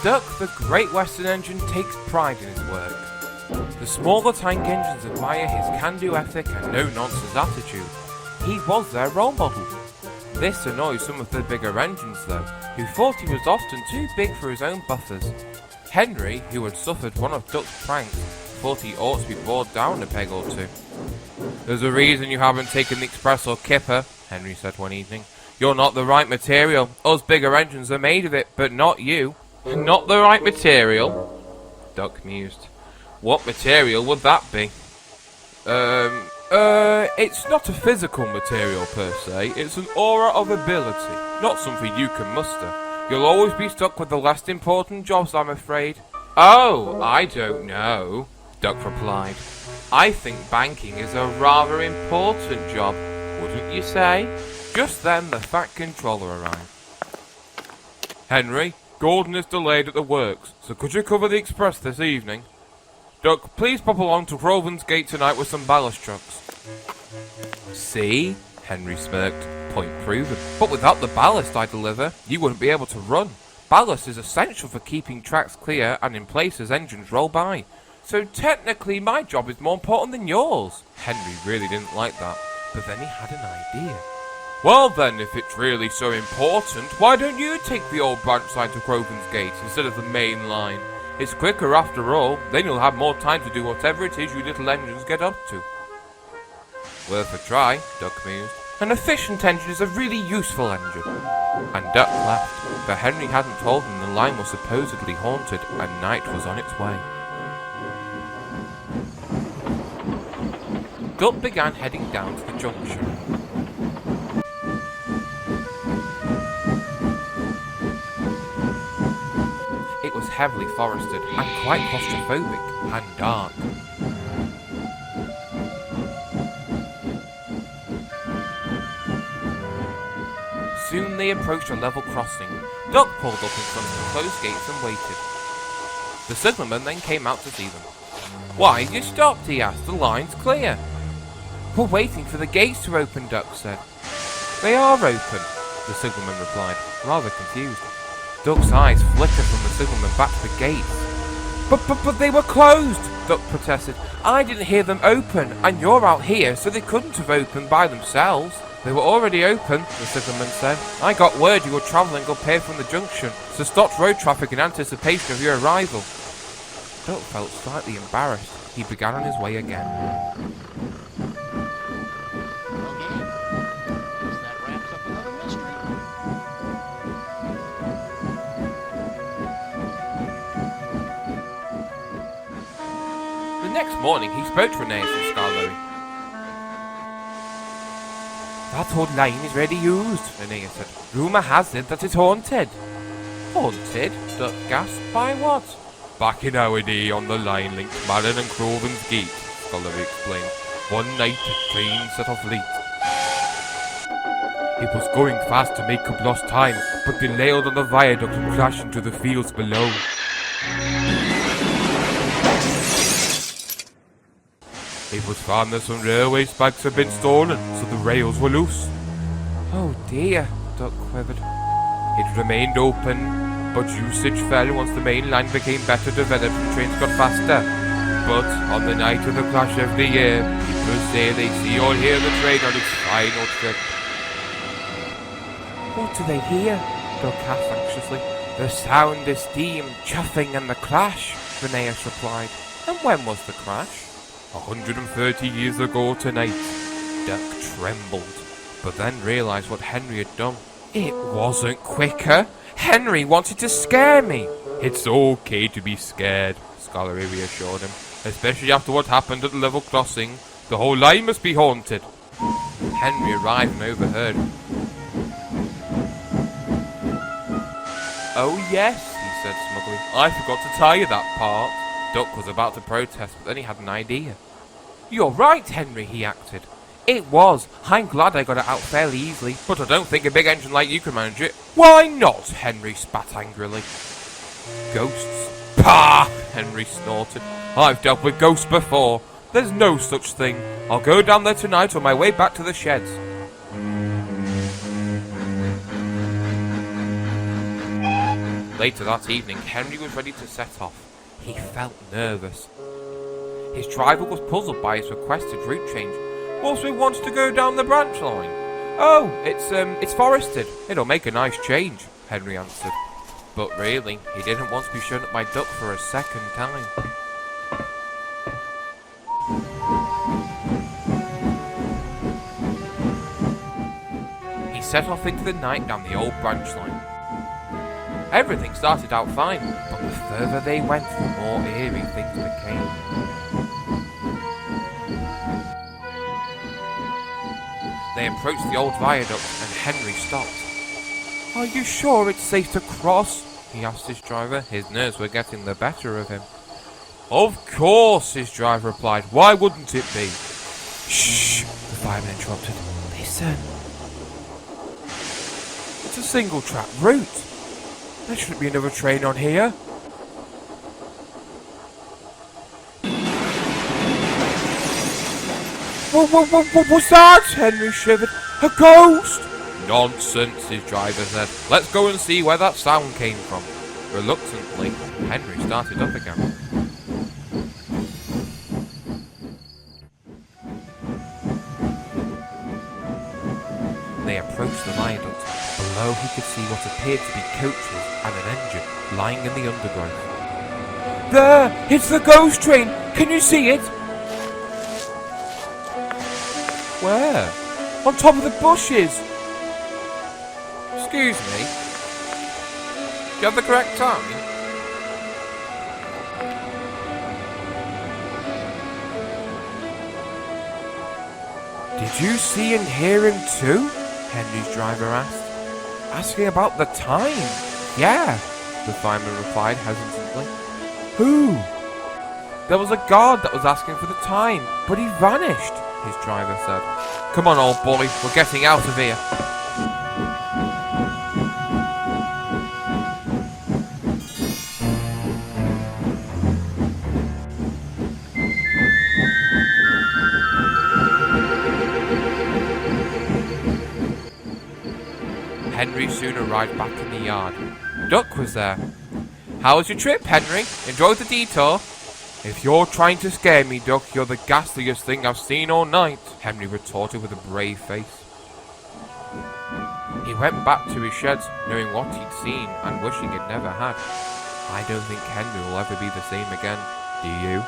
Duck, the Great Western Engine, takes pride in his work. The smaller tank engines admire his can-do ethic and no-nonsense attitude. He was their role model. This annoys some of the bigger engines though, who thought he was often too big for his own buffers. Henry, who had suffered one of Duck's pranks, thought he ought to be brought down a peg or two. "There's a reason you haven't taken the Express or Kipper," Henry said one evening. "You're not the right material. Us bigger engines are made of it, but not you." "Not the right material?" Duck mused. "What material would that be?" It's not a physical material per se, it's an aura of ability, not something you can muster. You'll always be stuck with the less important jobs, I'm afraid." "Oh, I don't know," Duck replied. "I think banking is a rather important job, wouldn't you say?" Just then the Fat Controller arrived. "Henry, Gordon is delayed at the works, so could you cover the Express this evening? Duck, please pop along to Crovan's Gate tonight with some ballast trucks." "See?" Henry smirked. "Point proven. But without the ballast I deliver, you wouldn't be able to run. Ballast is essential for keeping tracks clear and in place as engines roll by. So technically my job is more important than yours." Henry really didn't like that, but then he had an idea. "Well then, if it's really so important, why don't you take the old branch line to Crovan's Gate instead of the main line? It's quicker after all, then you'll have more time to do whatever it is you little engines get up to." "Worth a try," Duck mused. "An efficient engine is a really useful engine." And Duck laughed, but Henry hadn't told him the line was supposedly haunted and night was on its way. Duck began heading down to the junction. It was heavily forested and quite claustrophobic and dark. Soon they approached a level crossing. Duck pulled up in front of the closed gates and waited. The signalman then came out to see them. "Why have you stopped?" he asked. "The line's clear." "We're waiting for the gates to open," Duck said. "They are open," the signalman replied, rather confused. Duck's eyes flickered from the signalman back to the gates. But they were closed," Duck protested. "I didn't hear them open, and you're out here, so they couldn't have opened by themselves." "They were already open," the signalman said. "I got word you were travelling up here from the junction, so stopped road traffic in anticipation of your arrival." Duck felt slightly embarrassed. He began on his way again. The next morning he spoke to Reneus and Scarlory. "That old line is rarely used," Reneus said. "Rumour has it that it's haunted." "Haunted?" Duck gasped. "By what?" "Back in our day on the line linked Malin and Crovan's Gate," Scarlory explained. "One night a train set off late. It was going fast to make up lost time, but derailed on the viaduct and crashed into the fields below. It was found that some railway spikes had been stolen, so the rails were loose." "Oh dear," Duck quivered. "It remained open, but usage fell once the main line became better developed and trains got faster. But on the night of the crash every year, people say they see or hear the train on its final trip." "What do they hear?" Duck asked anxiously. "The sound of steam, chuffing and the crash," Reneus replied. "And when was the crash?" 130 years ago tonight." Duck trembled, but then realised what Henry had done. "It wasn't quicker. Henry wanted to scare me." "It's okay to be scared," Scarlory reassured him. "Especially after what happened at the level crossing. The whole line must be haunted." Henry arrived and overheard. "Oh yes," he said smugly. "I forgot to tell you that part." Duck was about to protest, but then he had an idea. "You're right, Henry," he acted. "It was. I'm glad I got it out fairly easily, but I don't think a big engine like you can manage it." "Why not?" Henry spat angrily. "Ghosts." "Pah!" Henry snorted. "I've dealt with ghosts before. There's no such thing. I'll go down there tonight on my way back to the sheds." Later that evening, Henry was ready to set off. He felt nervous. His driver was puzzled by his requested route change. Also, he wants to go down the branch line. Oh, it's forested. It'll make a nice change, Henry answered. But really, he didn't want to be shown up by Duck for a second time. He set off into the night down the old branch line. Everything started out fine, but the further they went, the more eerie things became. They approached the old viaduct and Henry stopped. "Are you sure it's safe to cross?" he asked his driver. His nerves were getting the better of him. "Of course," his driver replied. "Why wouldn't it be?" "Shh," the fireman interrupted. "Listen. It's a single-track route. There shouldn't be another train on here." What was that? Henry shivered. "A ghost!" "Nonsense," his driver said. "Let's go and see where that sound came from." Reluctantly, Henry started up again. They approached the viaduct. Below he could see what appeared to be coaches and an engine lying in the undergrowth. "There! It's the ghost train! Can you see it?" "Where?" "On top of the bushes." "Excuse me. Do you have the correct time?" "Did you see and hear him too?" Henry's driver asked. "Asking about the time." "Yeah," the fireman replied hesitantly. "Who?" "There was a guard that was asking for the time, but he vanished," his driver said. "Come on, old boy, we're getting out of here." Henry soon arrived back in the yard. Duck was there. "How was your trip, Henry? Enjoyed the detour?" "If you're trying to scare me, Duck, you're the ghastliest thing I've seen all night," Henry retorted with a brave face. He went back to his sheds, knowing what he'd seen and wishing he'd never had. I don't think Henry will ever be the same again. Do you?